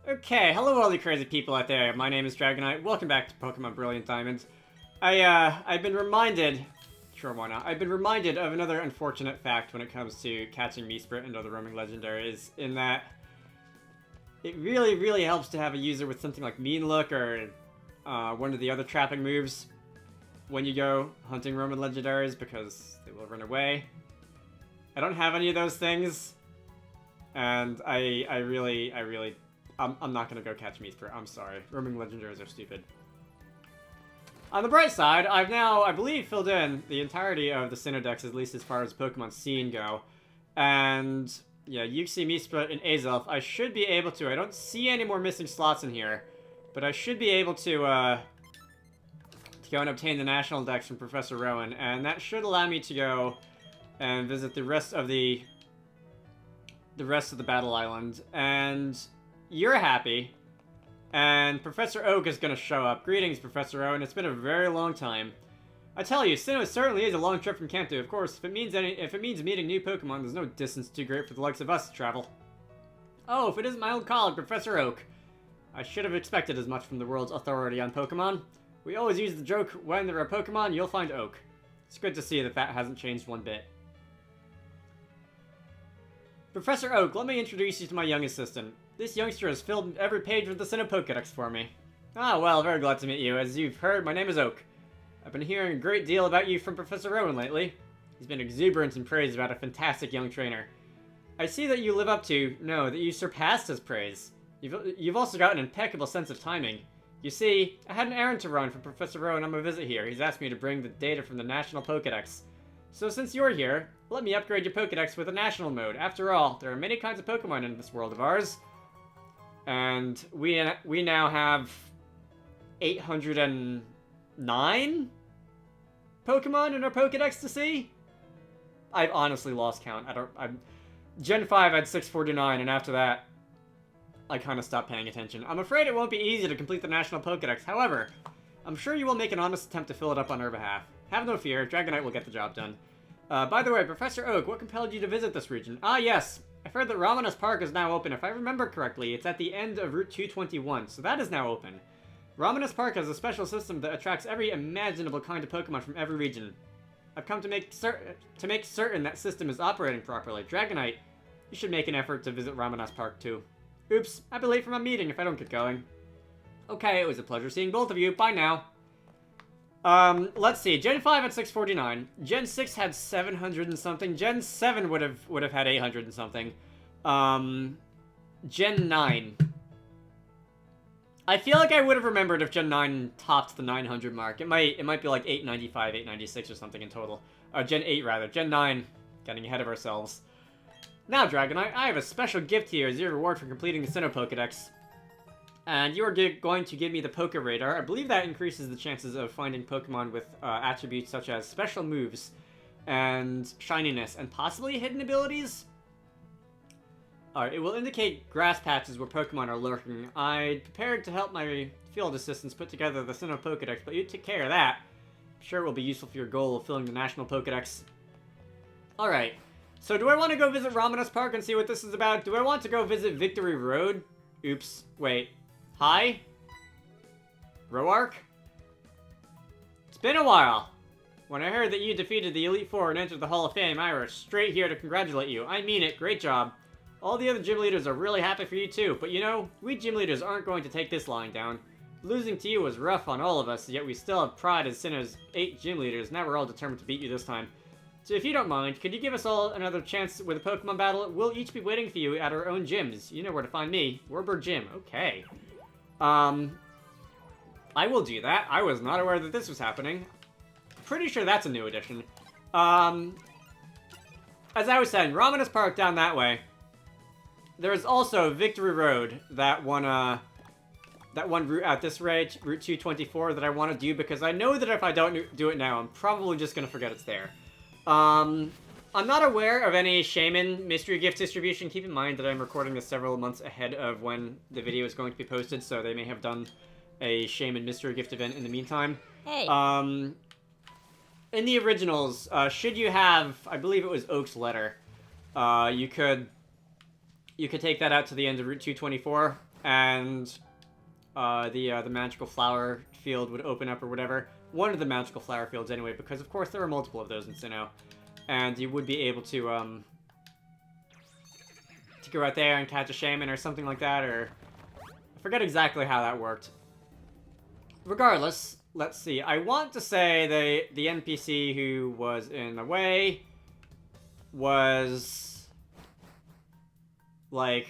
Okay, hello all you crazy people out there. My name is Dragonite. Welcome back to Pokemon Brilliant Diamond. I've been reminded, sure why not, I've been reminded of another unfortunate fact when it comes to catching Meesprit and other roaming legendaries, in that it really helps to have a user with something like Mean Look or one of the other trapping moves when you go hunting roaming legendaries, because they will run away. I don't have any of those things, and I'm not gonna go catch Meesprit. I'm sorry. Roaming legendaries are stupid. On the bright side, I've now, I believe, filled in the entirety of the Synodex, at least as far as Pokemon Scene go. And, yeah, Uxie, Meesprit, and Azelf, I should be able to. I don't see any more missing slots in here, but I should be able to go and obtain the National Dex from Professor Rowan, and that should allow me to go and visit the rest of the Battle Island. And you're happy, and Professor Oak is going to show up. Greetings, Professor Owen. It's been a very long time. I tell you, Sinnoh certainly is a long trip from Kanto. Of course, if it means meeting new Pokemon, there's no distance too great for the likes of us to travel. Oh, if it isn't my old colleague, Professor Oak. I should have expected as much from the world's authority on Pokemon. We always use the joke, when there are Pokemon, you'll find Oak. It's good to see that hasn't changed one bit. Professor Oak, let me introduce you to my young assistant. This youngster has filled every page with the Sinnoh Pokedex for me. Ah, well, very glad to meet you. As you've heard, my name is Oak. I've been hearing a great deal about you from Professor Rowan lately. He's been exuberant in praise about a fantastic young trainer. I see that you live up to, no, that you surpassed his praise. You've also got an impeccable sense of timing. You see, I had an errand to run for Professor Rowan on my visit here. He's asked me to bring the data from the National Pokedex. So since you're here, let me upgrade your Pokedex with a National mode. After all, there are many kinds of Pokemon in this world of ours. And we now have 809 Pokemon in our Pokedex to see? I've honestly lost count. Gen 5 had 649, and after that, I kind of stopped paying attention. I'm afraid it won't be easy to complete the National Pokedex. However, I'm sure you will make an honest attempt to fill it up on our behalf. Have no fear, Dragonite will get the job done. By the way, Professor Oak, what compelled you to visit this region? Ah, yes. I've heard that Ramanas Park is now open. If I remember correctly, it's at the end of Route 221, so that is now open. Ramanas Park has a special system that attracts every imaginable kind of Pokemon from every region. I've come to make certain that system is operating properly. Dragonite, you should make an effort to visit Ramanas Park too. Oops, I'll be late for my meeting if I don't get going. Okay, it was a pleasure seeing both of you. Bye now. Let's see. Gen 5 had 649. Gen 6 had 700 and something. Gen 7 would have had 800 and something. Gen 9. I feel like I would have remembered if Gen 9 topped the 900 mark. It might be like 895, 896 or something in total. Gen 8 rather. Gen 9, getting ahead of ourselves. Now, Dragonite, I have a special gift here as your reward for completing the Sinnoh Pokedex. And you are going to give me the Poke Radar. I believe that increases the chances of finding Pokemon with attributes such as special moves and shininess and possibly hidden abilities. Alright, it will indicate grass patches where Pokemon are lurking. I prepared to help my field assistants put together the Sinnoh Pokedex, but you take care of that. I'm sure it will be useful for your goal of filling the National Pokedex. Alright, so do I want to go visit Ramanas Park and see what this is about? Do I want to go visit Victory Road? Oops, wait. Hi? Roark? It's been a while. When I heard that you defeated the Elite Four and entered the Hall of Fame, I rushed straight here to congratulate you. I mean it, great job. All the other gym leaders are really happy for you too, but you know, we gym leaders aren't going to take this lying down. Losing to you was rough on all of us, yet we still have pride as Sinnoh's 8 gym leaders. Now we're all determined to beat you this time. So if you don't mind, could you give us all another chance with a Pokemon battle? We'll each be waiting for you at our own gyms. You know where to find me. Warburg Gym. Okay. I will do that. I was not aware that this was happening. Pretty sure that's a new addition. As I was saying, Ramanas Park down that way. There's also Victory Road, that one route at this rate, Route 224, that I want to do, because I know that if I don't do it now, I'm probably just going to forget it's there. I'm not aware of any Shaman mystery gift distribution. Keep in mind that I'm recording this several months ahead of when the video is going to be posted, so they may have done a Shaman mystery gift event in the meantime. Hey. In the originals, should you have, I believe it was Oak's letter, you could take that out to the end of Route 224 and the magical flower field would open up or whatever. One of the magical flower fields anyway, because of course there are multiple of those in Sinnoh. And you would be able to go out there and catch a shaman or something like that, or... I forget exactly how that worked. Regardless, let's see. I want to say the NPC who was in the way was... like...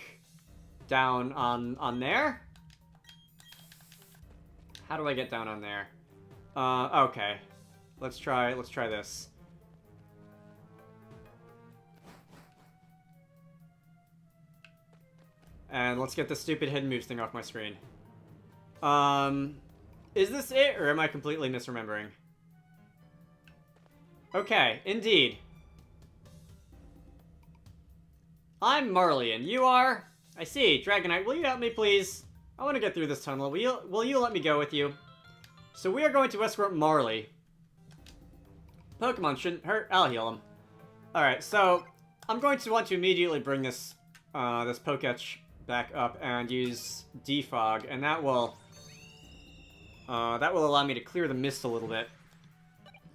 down on there? How do I get down on there? Okay. Let's try this. And let's get the stupid hidden moves thing off my screen. Is this it, or am I completely misremembering? Okay, indeed. I'm Marley, and you are... I see. Dragonite, will you help me, please? I want to get through this tunnel. Will you let me go with you? So we are going to escort Marley. Pokemon shouldn't hurt. I'll heal him. Alright, so... I'm going to want to immediately bring this Poketch back up and use Defog, and that will allow me to clear the mist a little bit.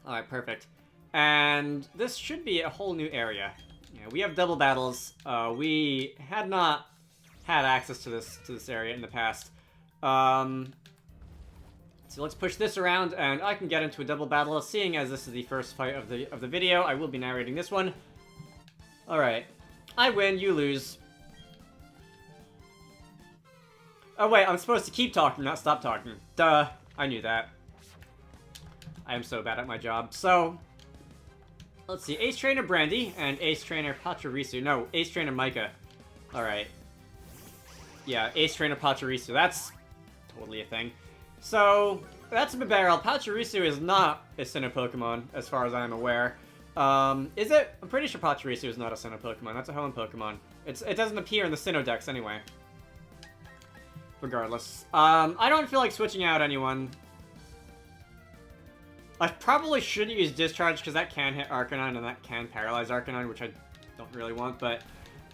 Alright, perfect. And this should be a whole new area. Yeah, we have double battles. We had not had access to this area in the past. So let's push this around, and I can get into a double battle. Seeing as this is the first fight of the video, I will be narrating this one. Alright. I win, you lose. Oh wait, I'm supposed to keep talking, not stop talking. Duh. I knew that. I am so bad at my job. So, let's see. Ace Trainer Brandy and Ace Trainer Pachirisu. No, Ace Trainer Micah. Alright. Yeah, Ace Trainer Pachirisu. That's totally a thing. So, that's a barrel. Pachirisu is not a Sinnoh Pokemon, as far as I am aware. Is it? I'm pretty sure Pachirisu is not a Sinnoh Pokemon. That's a Hoenn Pokemon. It doesn't appear in the Sinnoh Dex anyway. Regardless. I don't feel like switching out anyone. I probably shouldn't use Discharge, because that can hit Arcanine, and that can paralyze Arcanine, which I don't really want, but...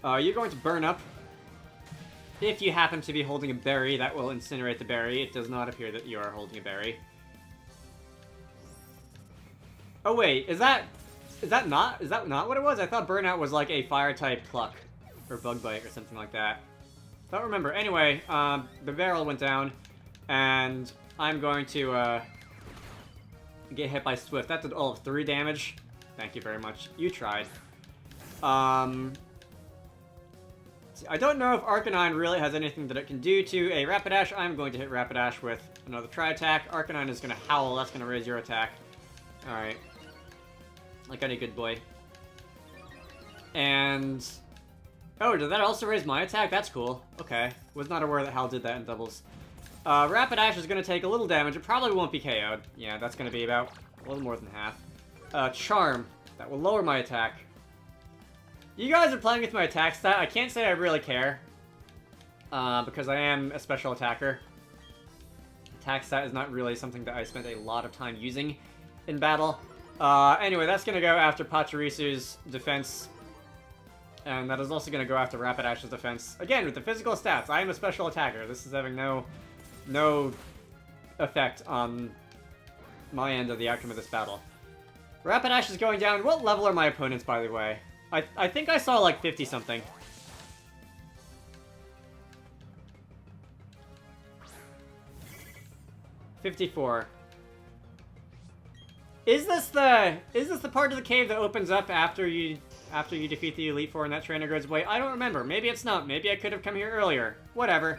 you're going to burn up. If you happen to be holding a berry, that will incinerate the berry. It does not appear that you are holding a berry. Oh wait, is that not what it was? I thought Burnout was like a Fire-type Pluck, or Bug Bite, or something like that. Don't remember. Anyway, the barrel went down, and I'm going to get hit by Swift. That did all of 3 damage. Thank you very much. You tried. I don't know if Arcanine really has anything that it can do to a Rapidash. I'm going to hit Rapidash with another Tri-Attack. Arcanine is going to howl. That's going to raise your attack. Alright. Like any good boy. And... oh, did that also raise my attack? That's cool. Okay. Was not aware that Hal did that in doubles. Rapidash is going to take a little damage. It probably won't be KO'd. Yeah, that's going to be about a little more than half. Charm. That will lower my attack. You guys are playing with my attack stat. I can't say I really care. Because I am a special attacker. Attack stat is not really something that I spent a lot of time using in battle. Anyway, that's going to go after Pachirisu's defense. And that is also going to go after Rapidash's defense. Again, with the physical stats, I am a special attacker. This is having no effect on my end of the outcome of this battle. Rapidash is going down. What level are my opponents, by the way? I think I saw like 50-something. $54. Is this the part of the cave that opens up after you defeat the Elite Four and that trainer goes away? I don't remember. Maybe it's not. Maybe I could have come here earlier. Whatever.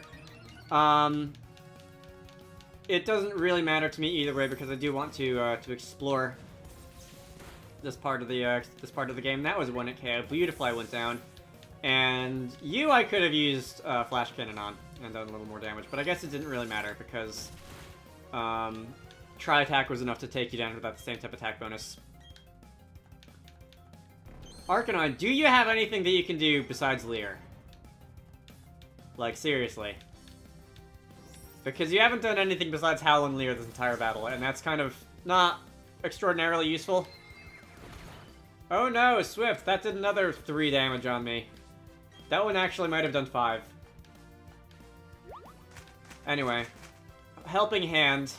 It doesn't really matter to me either way because I do want to explore this part of the game. That was one at KO. Beautiful, I went down. And you I could have used Flash Cannon on and done a little more damage, but I guess it didn't really matter because Tri-Attack was enough to take you down without the same type of attack bonus. Arcanine, do you have anything that you can do besides Leer? Like, seriously. Because you haven't done anything besides Howl and Leer this entire battle, and that's kind of not extraordinarily useful. Oh no, Swift, that did another 3 damage on me. That one actually might have done 5. Anyway, Helping Hand.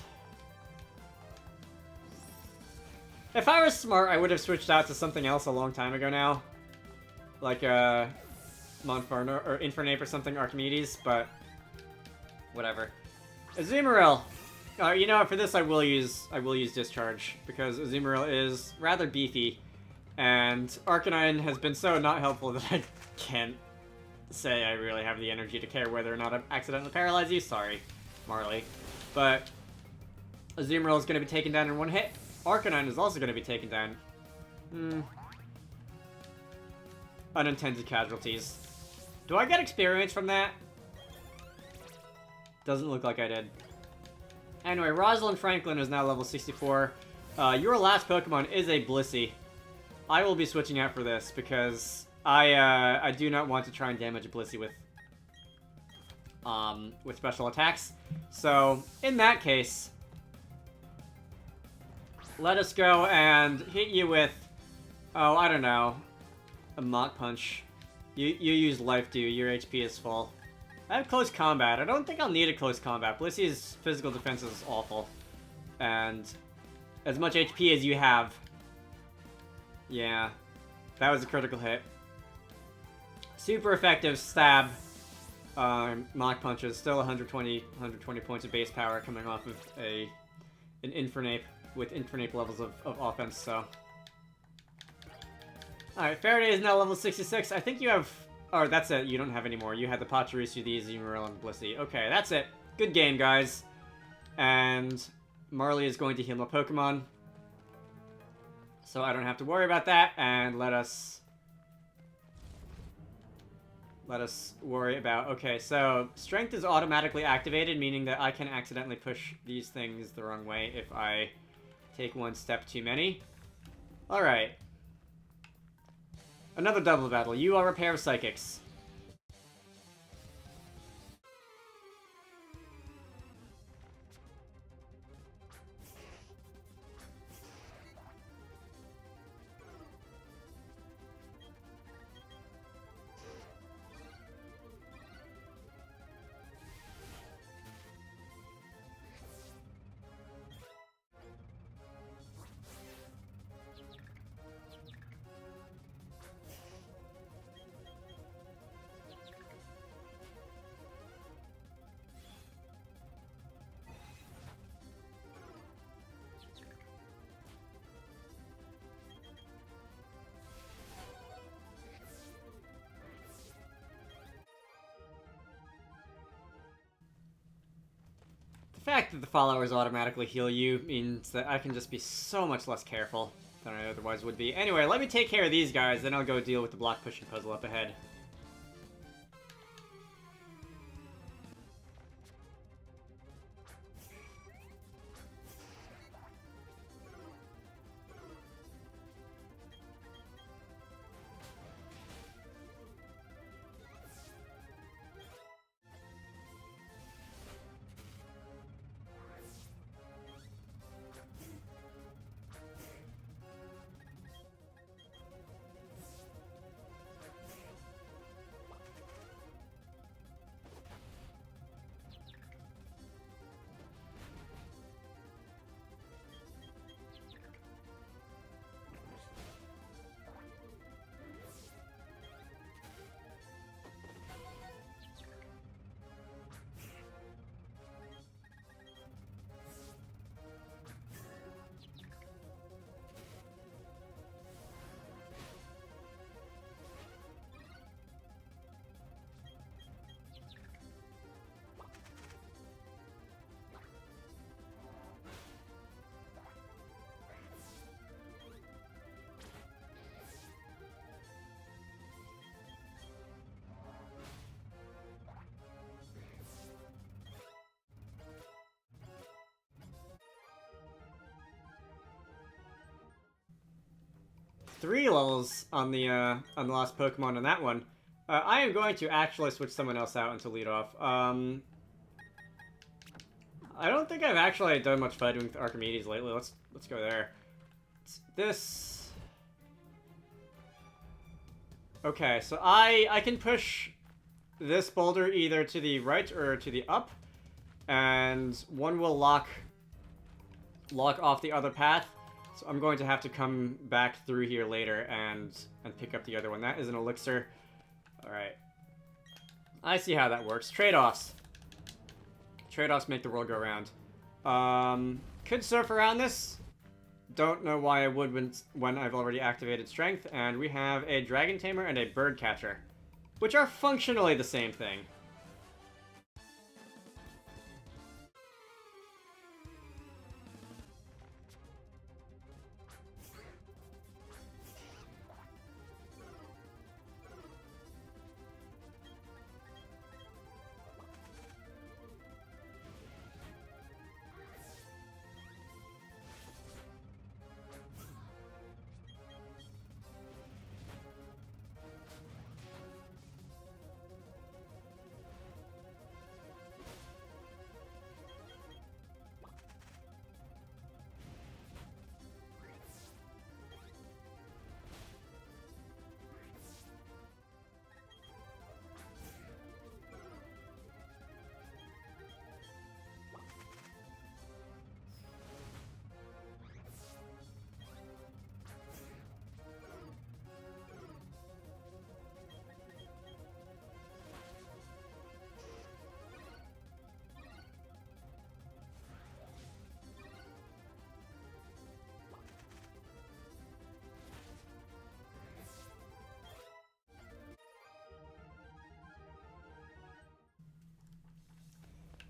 If I was smart, I would have switched out to something else a long time ago now. Like, Montferno, or Infernape or something, Archimedes, but... whatever. Azumarill! You know, for this I will use Discharge, because Azumarill is rather beefy, and Arcanine has been so not helpful that I can't say I really have the energy to care whether or not I accidentally paralyze you. Sorry, Marley. But Azumarill is going to be taken down in one hit. Arcanine is also going to be taken down. Unintended casualties. Do I get experience from that? Doesn't look like I did. Anyway, Rosalind Franklin is now level 64. Your last Pokemon is a Blissey. I will be switching out for this because I do not want to try and damage a Blissey with special attacks. So, in that case, let us go and hit you with, oh, I don't know, a Mach Punch. You use Life Dew, your HP is full. I have Close Combat. I don't think I'll need a Close Combat. Blissey's physical defense is awful. And as much HP as you have... yeah, that was a critical hit. Super effective Stab. Mach Punches. Still 120 points of base power coming off of an Infernape with Infernape levels of offense, so... Alright, Faraday is now level 66. I think you have... oh, that's it. You don't have any more. You had the Pachirisu, the Azumarill, and Blissey. Okay, that's it. Good game, guys. And Marley is going to heal my Pokemon. So I don't have to worry about that. And let us worry about... okay, so Strength is automatically activated, meaning that I can accidentally push these things the wrong way if I take one step too many. Alright. Another double battle. You are a pair of Psychics. The fact that the followers automatically heal you means that I can just be so much less careful than I otherwise would be. Anyway, let me take care of these guys, then I'll go deal with the block pushing puzzle up ahead. Three levels on the last Pokemon on that one. I am going to actually switch someone else out into lead off. I don't think I've actually done much fighting with Archimedes lately. Let's go there. It's this. Okay, so I can push this boulder either to the right or to the up. and one will lock off the other path. So I'm going to have to come back through here later and pick up the other one. That is an elixir. Alright. I see how that works. Trade-offs. Trade-offs make the world go round. Could surf around this. Don't know why I would when I've already activated strength. And we have a dragon tamer and a bird catcher, which are functionally the same thing.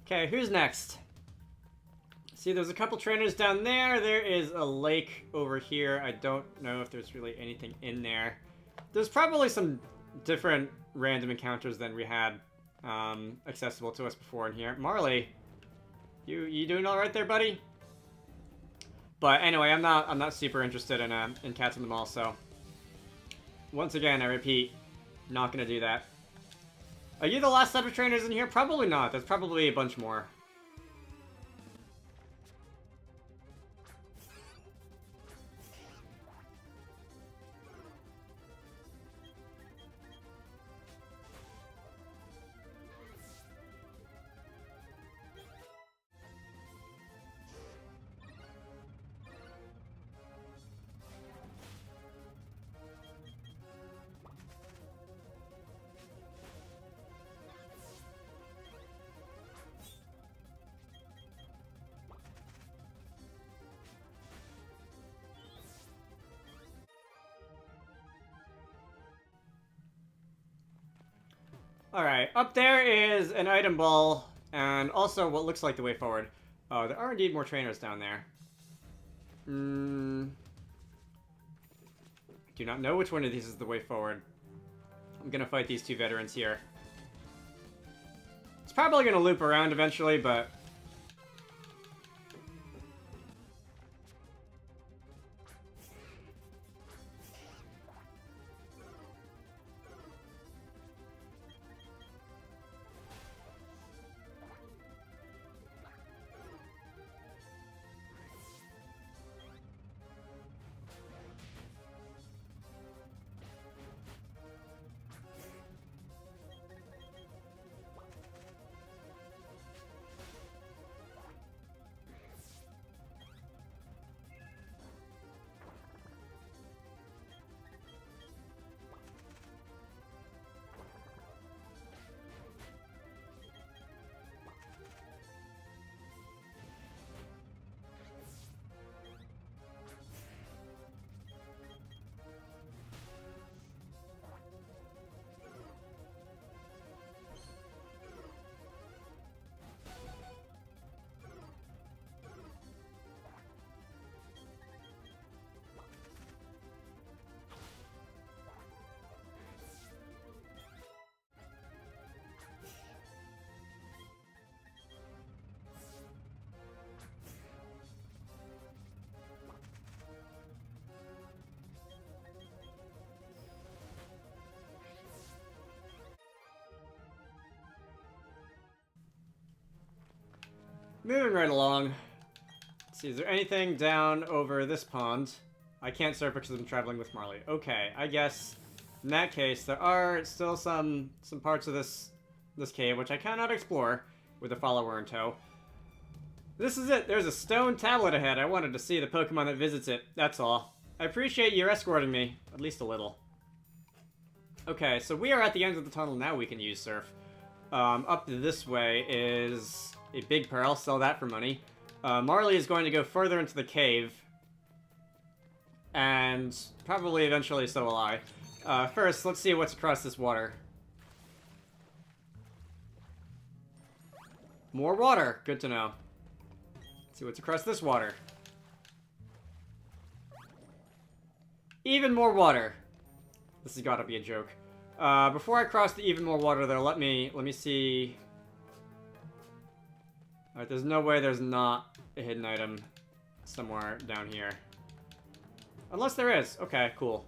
Okay, who's next? See, there's a couple trainers down there. There is a lake over here. I don't know if there's really anything in there. There's probably some different random encounters than we had accessible to us before in here. Marley, you doing all right there, buddy? But anyway, I'm not super interested in catching them all. So once again, I repeat, not gonna do that. Are you the last set of trainers in here? Probably not. There's probably a bunch more. Alright, up there is an item ball, and also what looks like the way forward. Oh, there are indeed more trainers down there. I do not know which one of these is the way forward. I'm gonna fight these two veterans here. It's probably gonna loop around eventually, but... Moving right along. Let's see, is there anything down over this pond? I can't surf because I'm traveling with Marley. Okay, I guess in that case there are still some parts of this cave which I cannot explore. with a follower in tow. This is it. There's a stone tablet ahead. I wanted to see the Pokemon that visits it. That's all. I appreciate you escorting me. At least a little. Okay, so we are at the end of the tunnel. Now we can use Surf. Up this way is a big pearl. Sell that for money. Marley is going to go further into the cave. And probably eventually so will I. First, let's see what's across this water. More water. Good to know. Let's see what's across this water. Even more water. This has got to be a joke. Before I cross the even more water, though, let me see. Alright, there's no way there's not a hidden item somewhere down here. Unless there is. Okay, cool.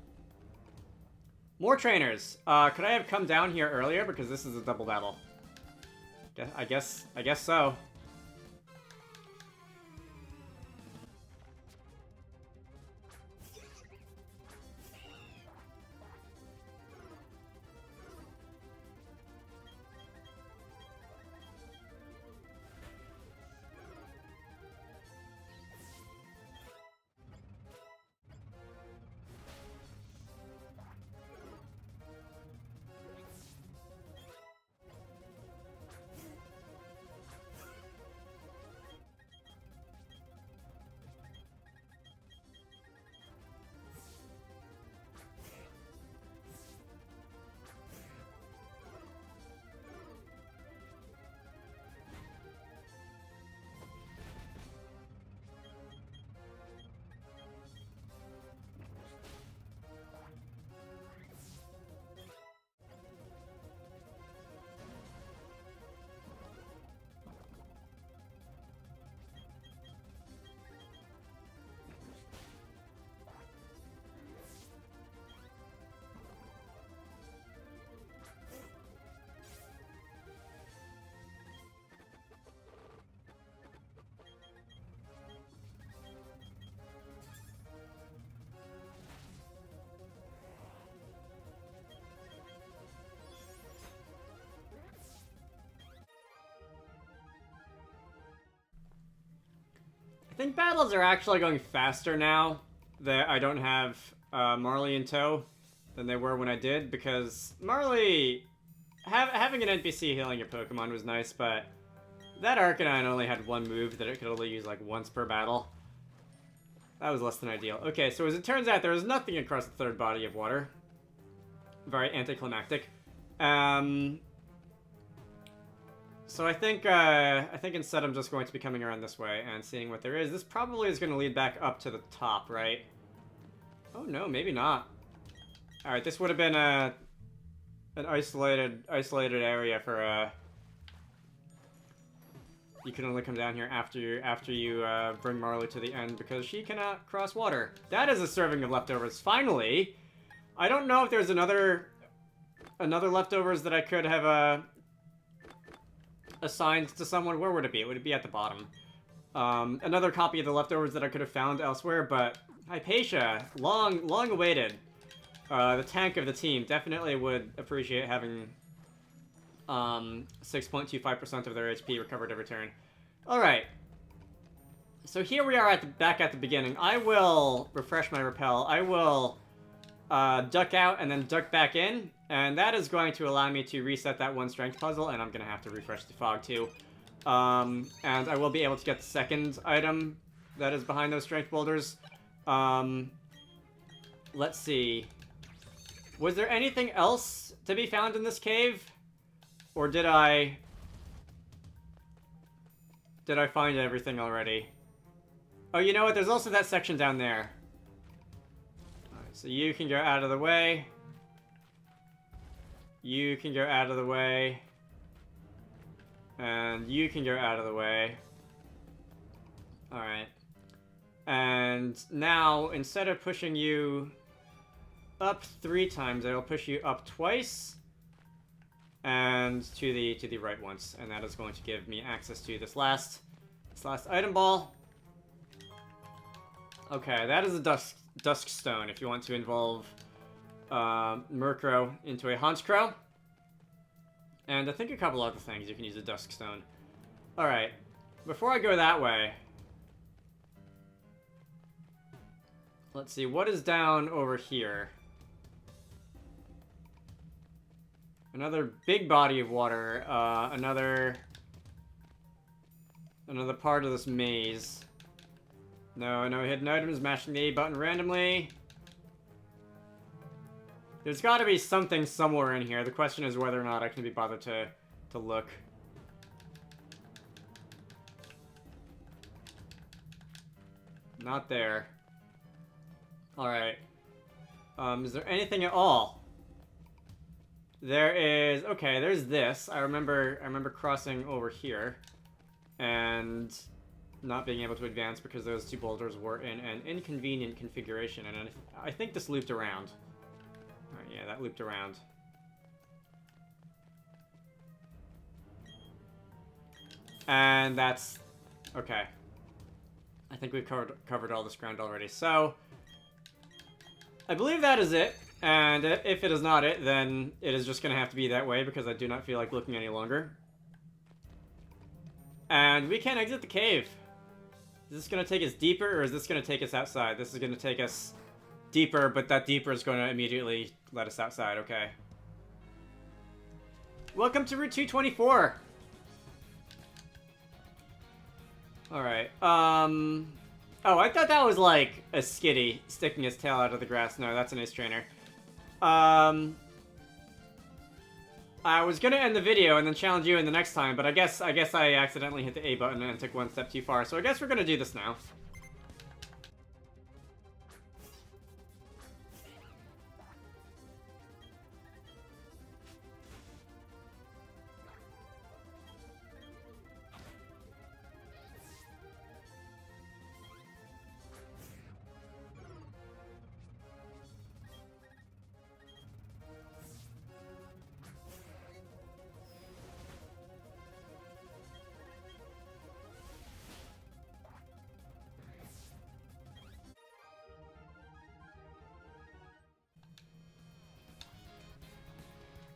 More trainers. Could I have come down here earlier? Because this is a double battle. I guess so. I think battles are actually going faster now that I don't have Marley in tow than they were when I did, because Marley, having an NPC healing your Pokemon was nice, but that Arcanine only had one move that it could only use like once per battle. That was less than ideal. Okay, so as it turns out, there was nothing across the third body of water. Very anticlimactic. So I think instead I'm just going to be coming around this way and seeing what there is. This probably is going to lead back up to the top, right? Oh no, maybe not. All right, this would have been an isolated area for you can only come down here after you bring Marley to the end because she cannot cross water. That is a serving of leftovers. Finally, I don't know if there's another leftovers that I could have assigned to someone. Where would it be? It would be at the bottom. Another copy of the leftovers that I could have found elsewhere, but Hypatia, long awaited. The tank of the team definitely would appreciate having 6.25% of their HP recovered every turn. Alright. So here we are back at the beginning. I will refresh my repel. I will duck out and then duck back in. And that is going to allow me to reset that one strength puzzle, and I'm going to have to refresh the fog too. And I will be able to get the second item that is behind those strength boulders. Let's see. Was there anything else to be found in this cave? Or did I find everything already? Oh, you know what? There's also that section down there. Alright, so you can go out of the way. You can go out of the way. And you can go out of the way. Alright. And now, instead of pushing you up 3 times, I'll push you up twice. And to the right once. And that is going to give me access to this last item ball. Okay, that is a Dusk Stone if you want to involve Murkrow into a Honchkrow. And I think a couple other things you can use a Dusk Stone. Alright. Before I go that way... Let's see, what is down over here? Another big body of water. Another part of this maze. No hidden items. Mashing the A button randomly. There's got to be something somewhere in here. The question is whether or not I can be bothered to look. Not there. Alright. Is there anything at all? There is... Okay, there's this. I remember crossing over here. And not being able to advance because those two boulders were in an inconvenient configuration. And I think this looped around. Alright, yeah, that looped around. And that's... Okay. I think we've covered all this ground already. So... I believe that is it, and if it is not it, then it is just going to have to be that way because I do not feel like looking any longer. And we can exit the cave. Is this going to take us deeper, or is this going to take us outside? This is going to take us deeper, but that deeper is going to immediately let us outside, okay. Welcome to Route 224! Alright, Oh, I thought that was like a skitty sticking his tail out of the grass. No, that's an ace trainer. I was gonna end the video and then challenge you in the next time, but I guess I accidentally hit the A button and took one step too far. So I guess we're gonna do this now.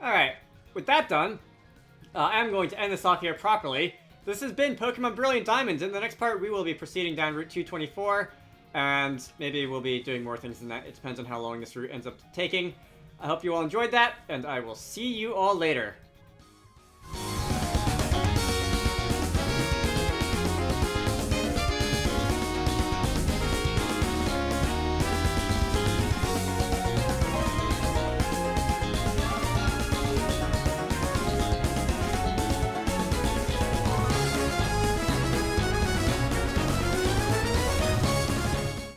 Alright, with that done, I'm going to end this off here properly. This has been Pokemon Brilliant Diamonds. In the next part, we will be proceeding down Route 224, and maybe we'll be doing more things than that. It depends on how long this route ends up taking. I hope you all enjoyed that, and I will see you all later.